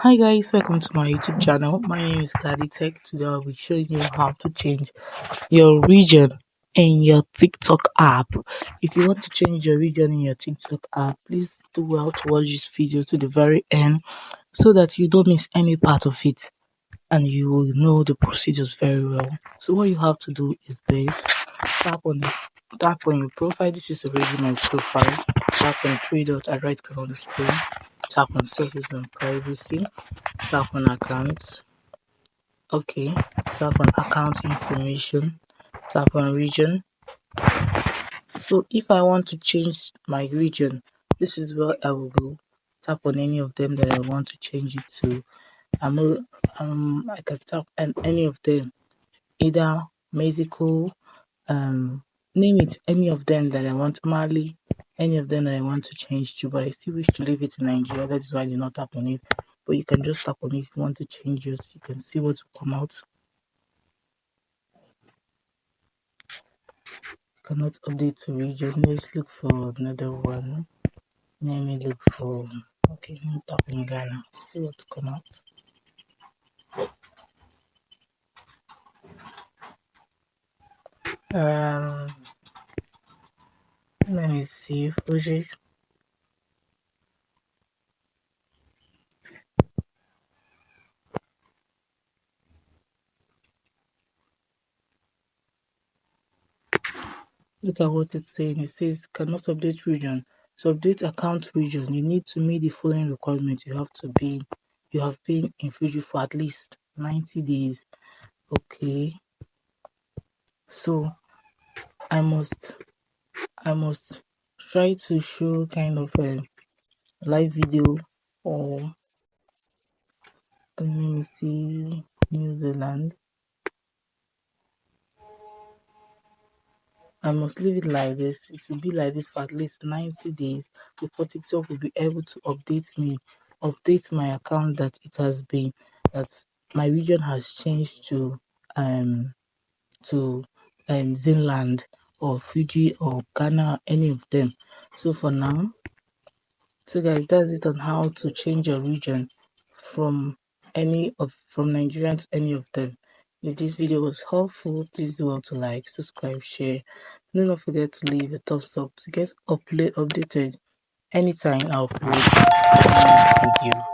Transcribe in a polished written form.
Hi guys, welcome to my YouTube channel. My name is Gladdy Tech. Today I'll be showing you how to change your region in your TikTok app. If you want to change your region in your TikTok app, please do well to watch this video to the very end so that you don't miss any part of it and you will know the procedures very well. So what you have to do is this: tap on your profile. This is already my profile. Tap on three dots at right corner on the screen. Tap on settings and privacy. Tap on account. Okay. Tap on account information. Tap on region. So if I want to change my region, this is where I will go. Tap on any of them that I want to change it to. I can tap on any of them, either Mexico, um, name it, any of them that I want, Mali, any of them that I want to change to, but I still wish to leave it in Nigeria. That is why I did not tap on it. But you can just tap on it if you want to change yours. You can see what will come out. Cannot update to region. Let's look for another one. Let me look for, okay, let me tap in Ghana. See what will come out. Um, Let me see, Fuji. Look at what it's saying. It says cannot update region. To update account region, you need to meet the following requirements. You have been in Fuji for at least 90 days. Okay. So I must try to show kind of a live video, or let me see, New Zealand. I must leave it like this. It will be like this for at least 90 days before TikTok will be able to update my account that my region has changed um to Zealand or Fiji or Ghana, any of them. So for now, so guys, that's it on how to change your region from from Nigeria to any of them. If this video was helpful, please do well to like, subscribe, share. Do not forget to leave a thumbs up to get updated anytime I upload a new video.